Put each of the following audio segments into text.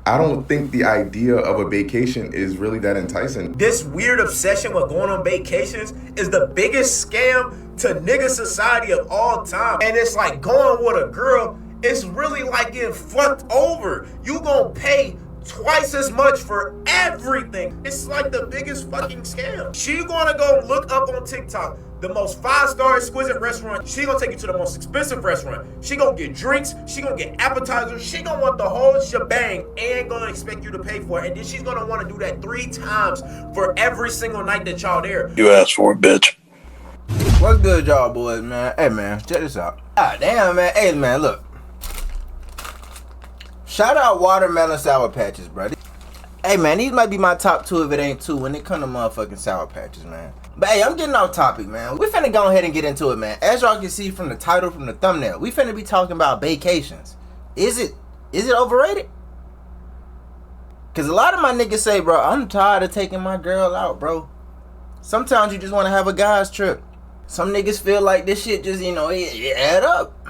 I don't think the idea of a vacation is really that enticing. This weird obsession with going on vacations is the biggest scam to nigga society of all time. And it's like going with a girl, it's really like getting fucked over. You gonna pay twice as much for everything. It's like the biggest fucking scam. She gonna go look up on TikTok the most 5-star exquisite restaurant. She gonna take you to the most expensive restaurant. She gonna get drinks. She gonna get appetizers. She gonna want the whole shebang and gonna expect you to pay for it. And then she's gonna want to do that 3 times for every single night that y'all there. You asked for it, bitch. What's good, y'all boys, man? Hey, man, check this out. Ah, damn, man. Hey, man, look. Shout out Watermelon Sour Patches, bro. Hey, man, these might be my top 2 if it ain't 2 when it come to motherfucking Sour Patches, man. But hey, I'm getting off topic, man. We finna go ahead and get into it, man. As y'all can see from the title, from the thumbnail, we finna be talking about Baecations. Is it overrated? Cause a lot of my niggas say, bro, I'm tired of taking my girl out, bro. Sometimes you just wanna have a guy's trip. Some niggas feel like this shit just, it add up.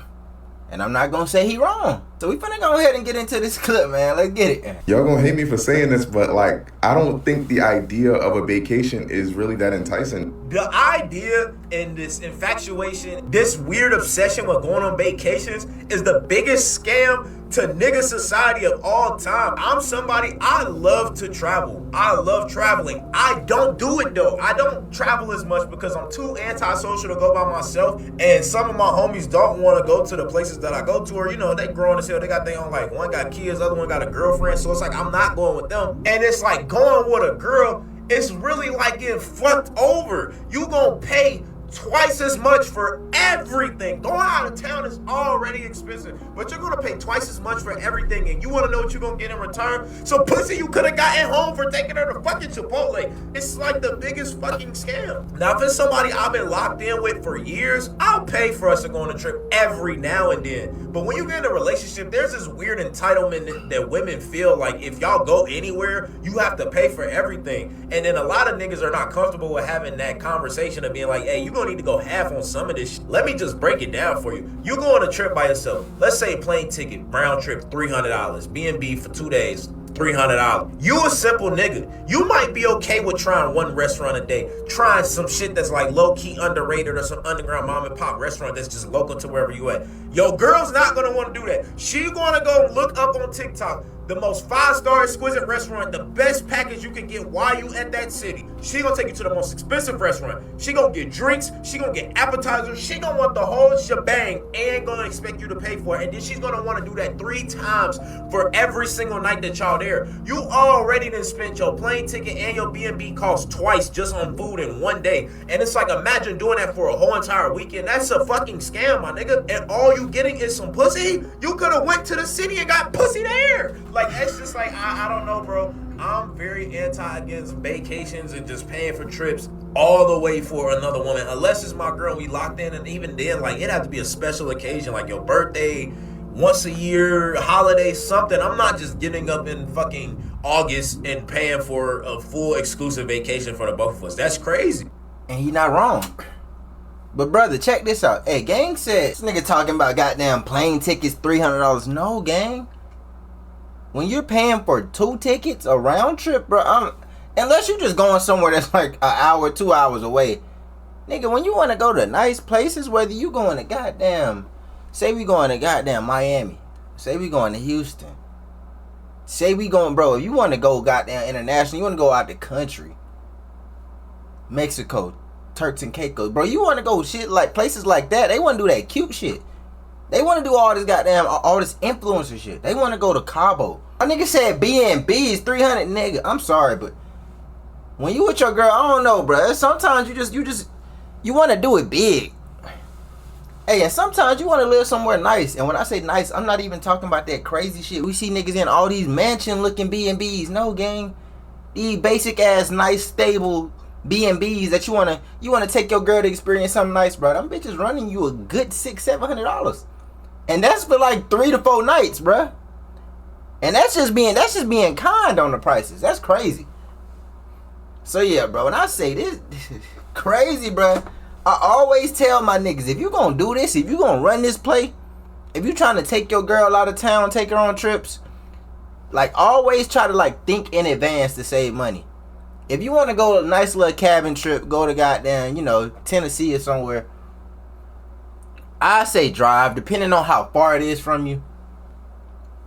And I'm not gonna say he wrong. So we finna go ahead and get into this clip, man. Let's get it. Y'all gonna hate me for saying this, but like, I don't think the idea of a vacation is really that enticing. The idea and this infatuation, this weird obsession with going on vacations is the biggest scam to nigga society of all time. I'm somebody, I love to travel. I love traveling. I don't do it though. I don't travel as much because I'm too antisocial to go by myself. And some of my homies don't want to go to the places that I go to, or they grown as hell. They got their own, like, one got kids, the other one got a girlfriend. So it's like, I'm not going with them. And it's like going with a girl, it's really like getting fucked over. You gonna pay twice as much for everything. Going out of town is already expensive, but you're gonna pay twice as much for everything, and you wanna know what you're gonna get in return? So pussy you could have gotten home for taking her to fucking Chipotle. It's like the biggest fucking scam. Now if it's somebody I've been locked in with for years, I'll pay for us to go on a trip every now and then. But when you get in a relationship, there's this weird entitlement that women feel like if y'all go anywhere, you have to pay for everything. And then a lot of niggas are not comfortable with having that conversation of being like, hey, you gonna need to go half on some of this shit. Let me just break it down for you. You go on a trip by yourself. Let's say plane ticket, round trip, $300. B&B for 2 days, $300. You a simple nigga. You might be okay with trying one restaurant a day, trying some shit that's like low-key underrated or some underground mom and pop restaurant that's just local to wherever you at. Your girl's not gonna want to do that. She gonna go look up on TikTok the most 5-star exquisite restaurant, the best package you can get while you at that city. She gonna take you to the most expensive restaurant. She gonna get drinks. She gonna get appetizers. She gonna want the whole shebang and gonna expect you to pay for it. And then she's gonna want to do that 3 times for every single night that y'all there. You already done spent your plane ticket and your B&B cost twice just on food in one day. And it's like, imagine doing that for a whole entire weekend. That's a fucking scam, my nigga. And all you getting is some pussy. You could have went to the city and got pussy there. Like, it's just like, I don't know, bro. I'm very anti against vacations and just paying for trips all the way for another woman. Unless it's my girl, we locked in, and even then, like, it has to be a special occasion, like your birthday, once a year, holiday, something. I'm not just getting up in fucking August and paying for a full exclusive vacation for the both of us. That's crazy. And he not wrong. But brother, check this out. Hey, gang said, this nigga talking about goddamn plane tickets, $300. No, gang. When you're paying for 2 tickets, a round trip, bro, unless you just going somewhere that's like an hour, 2 hours away. Nigga, when you want to go to nice places, whether you going to goddamn, say we going to goddamn Miami. Say we going to Houston. Say we going, bro, if you want to go goddamn international, you want to go out the country. Mexico, Turks and Caicos. Bro, you want to go shit like places like that. They want to do that cute shit. They want to do all this goddamn, all this influencer shit. They want to go to Cabo. A nigga said B&B is 300, nigga. I'm sorry, but when you with your girl, I don't know, bro. Sometimes you want to do it big. Hey, and sometimes you want to live somewhere nice. And when I say nice, I'm not even talking about that crazy shit. We see niggas in all these mansion-looking B&Bs. No, gang. These basic-ass, nice, stable B&Bs that you wanna take your girl to experience something nice, bro. Them bitches running you a good $600-700. And that's for like 3 to 4 nights, bruh. And that's just being kind on the prices. That's crazy. So yeah, bro, when I say this crazy, bruh, I always tell my niggas, if you gonna do this, if you gonna run this play, if you trying to take your girl out of town, take her on trips, Like, always try to like think in advance to save money. If you want to go a nice little cabin trip, go to goddamn, Tennessee or somewhere, I say drive, depending on how far it is from you.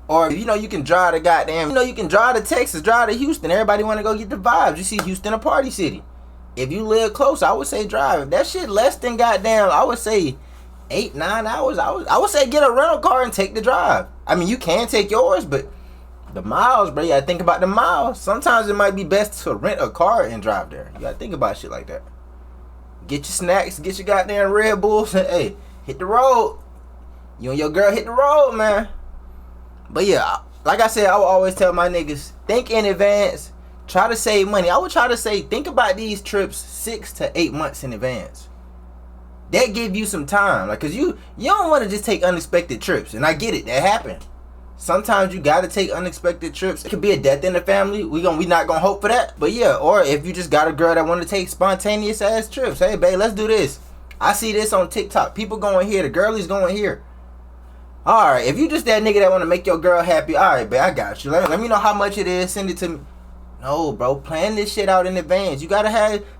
Or, you can drive to goddamn, you can drive to Texas, drive to Houston. Everybody want to go get the vibes. You see Houston a party city. If you live close, I would say drive. If that shit less than goddamn, I would say 8-9 hours. I would say get a rental car and take the drive. I mean, you can take yours, but the miles, bro, you gotta think about the miles. Sometimes it might be best to rent a car and drive there. You gotta think about shit like that. Get your snacks, get your goddamn Red Bulls, and hey, hit the road. You and your girl hit the road, man. But yeah, like I said, I would always tell my niggas, think in advance, try to save money. I would try to say, think about these trips 6 to 8 months in advance. That give you some time, like, cause you don't want to just take unexpected trips, and I get it, that happened. Sometimes you gotta take unexpected trips. It could be a death in the family. We not gonna hope for that. But yeah, or if you just got a girl that want to take spontaneous ass trips, hey babe, let's do this. I see this on TikTok. People going here, the girlies going here. Alright, if you just that nigga that want to make your girl happy, alright, babe, I got you. Let me know how much it is. Send it to me. No, bro, plan this shit out in advance.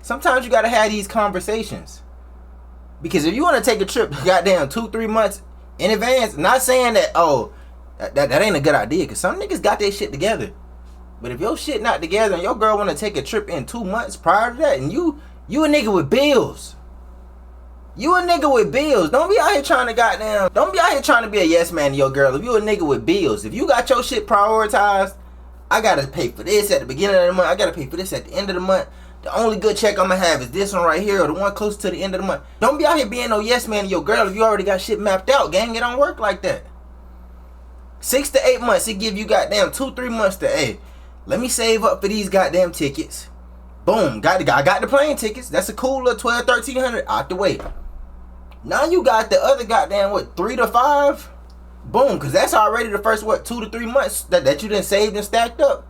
Sometimes you gotta have these conversations. Because if you want to take a trip, goddamn 2-3 months in advance, not saying that, that ain't a good idea, because some niggas got their shit together. But if your shit not together and your girl want to take a trip in 2 months prior to that, and you a nigga with bills. You a nigga with bills. Don't be out here trying to be a yes man to your girl. If you a nigga with bills, if you got your shit prioritized, I gotta pay for this at the beginning of the month, I gotta pay for this at the end of the month. The only good check I'm gonna have is this one right here, or the one close to the end of the month. Don't be out here being no yes man to your girl if you already got shit mapped out, gang. It don't work like that. 6 to 8 months, it give you goddamn 2-3 months to, hey, let me save up for these goddamn tickets. Boom, I got the plane tickets. That's a cool little $1,200-$1,300 out the way. Now you got the other goddamn 3 to 5. Boom, because that's already the first 2 to 3 months that you done saved and stacked up.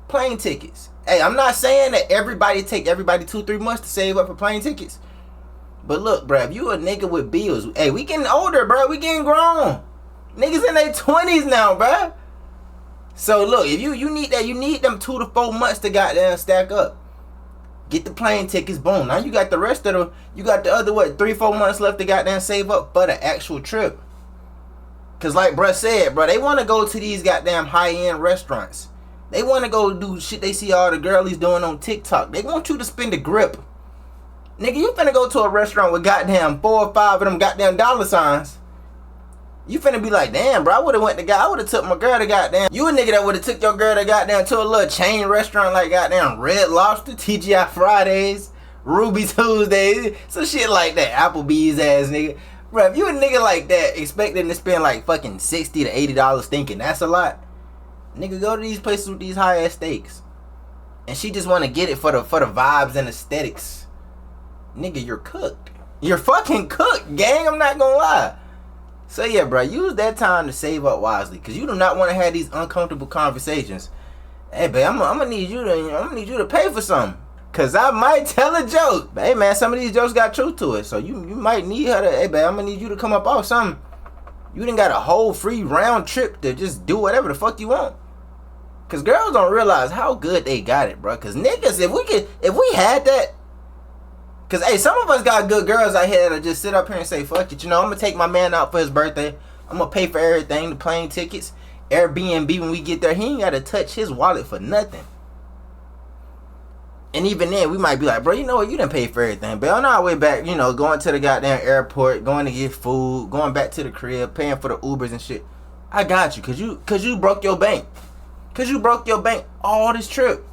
Plane tickets. Hey, I'm not saying that everybody 2-3 months to save up for plane tickets. But look, bruh, if you a nigga with bills, hey, we getting older, bruh. We getting grown. Niggas in their 20s now, bruh. So look, if you need that, you need them 2 to 4 months to goddamn stack up. Get the plane tickets, boom. Now you got the rest of you got the other 3-4 months left to goddamn save up for the actual trip. Cause like bruh said, bruh, they want to go to these goddamn high-end restaurants. They want to go do shit they see all the girlies doing on TikTok. They want you to spend a grip. Nigga, you finna go to a restaurant with goddamn 4 or 5 of them goddamn dollar signs. You finna be like, damn, bro, I would've took my girl to goddamn. You a nigga that would've took your girl to goddamn to a little chain restaurant like goddamn Red Lobster, TGI Fridays, Ruby Tuesdays, some shit like that. Applebee's ass nigga. Bro, if you a nigga like that, expecting to spend like fucking $60 to $80 thinking that's a lot, nigga, go to these places with these high ass steaks. And she just wanna get it for the vibes and aesthetics. Nigga, you're cooked. You're fucking cooked, gang, I'm not gonna lie. So yeah, bro, use that time to save up wisely, cause you do not want to have these uncomfortable conversations. Hey, babe, I'm gonna need you to pay for something, cause I might tell a joke. But hey, man, some of these jokes got truth to it, so you might need her to. Hey, babe, I'm gonna need you to come up off something. You done got a whole free round trip to just do whatever the fuck you want. Cause girls don't realize how good they got it, bro. Cause niggas, if we had that. Cause hey, some of us got good girls out here that just sit up here and say, fuck it, I'm gonna take my man out for his birthday. I'm gonna pay for everything, the plane tickets, Airbnb when we get there. He ain't gotta touch his wallet for nothing. And even then, we might be like, bro, you know what, you done paid for everything. But on our way back, going to the goddamn airport, going to get food, going back to the crib, paying for the Ubers and shit. I got you, cause you broke your bank. Cause you broke your bank all this trip.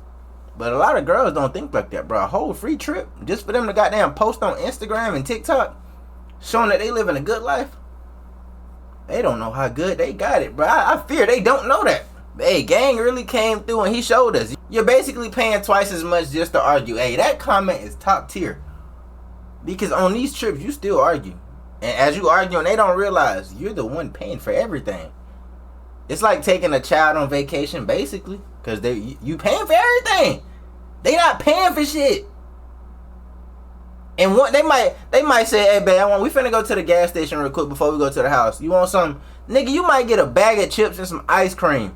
But a lot of girls don't think like that, bro. A whole free trip just for them to goddamn post on Instagram and TikTok showing that they living a good life. They don't know how good they got it, bro. I fear they don't know that. But, hey, gang really came through and he showed us. You're basically paying twice as much just to argue. Hey, that comment is top tier. Because on these trips, you still argue. And as you arguing, they don't realize you're the one paying for everything. It's like taking a child on vacation, basically. Because you paying for everything. They not paying for shit. And they might say, hey, babe, we finna go to the gas station real quick before we go to the house. You want some? Nigga, you might get a bag of chips and some ice cream.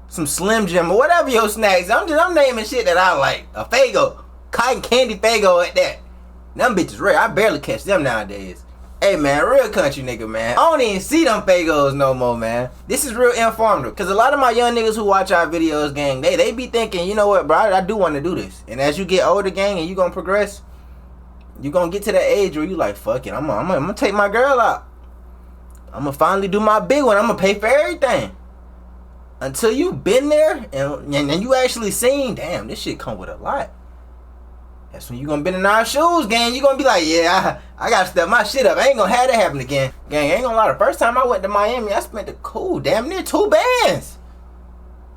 some Slim Jim or whatever your snacks. I'm naming shit that I like. A Faygo, cotton candy Faygo at that. Them bitches rare. I barely catch them nowadays. Hey man, real country nigga, man. I don't even see them Faygos no more, man. This is real informative. Cause a lot of my young niggas who watch our videos, gang, they be thinking, you know what, bro, I do want to do this. And as you get older, gang, and you gonna progress, you gonna get to that age where you like, fuck it, I'm gonna take my girl out. I'm gonna finally do my big one. I'm gonna pay for everything. Until you been there and you actually seen, damn, this shit come with a lot. That's when you gonna been in our shoes, gang. You gonna be like, yeah, I gotta step my shit up. I ain't gonna have that happen again. Gang, I ain't gonna lie. The first time I went to Miami, I spent the cool damn near 2 bands.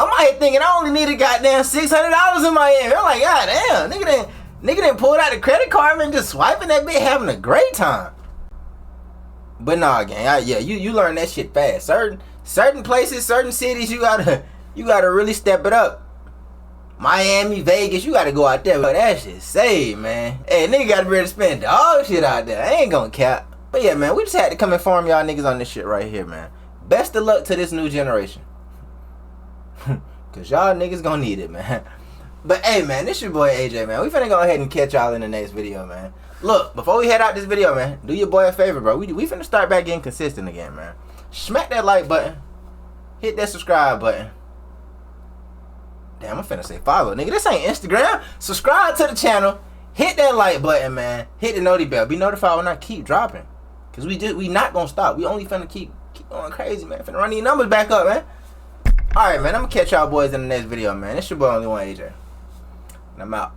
I'm out here thinking I only needed goddamn $600 in Miami. I'm like, god damn, nigga didn't pull out the credit card and just swiping that bitch, having a great time. But nah, gang, you learn that shit fast. Certain places, certain cities, you gotta really step it up. Miami, Vegas, you gotta go out there. But that shit saved, man. Hey, nigga gotta be ready to spend dog shit out there. I ain't gonna cap. But yeah, man, we just had to come inform y'all niggas on this shit right here, man. Best of luck to this new generation. Cause y'all niggas gonna need it, man. But hey, man, this your boy AJ, man. We finna go ahead and catch y'all in the next video, man. Look, before we head out this video, man, do your boy a favor, bro. We finna start back getting consistent again, man. Smack that like button. Hit that subscribe button. Damn, I'm finna say follow, nigga. This ain't Instagram. Subscribe to the channel. Hit that like button, man. Hit the noti bell. Be notified when I keep dropping. Cause we not gonna stop. We only finna keep going crazy, man. Finna run these numbers back up, man. Alright, man. I'm gonna catch y'all boys in the next video, man. It's your boy Only One AJ. And I'm out.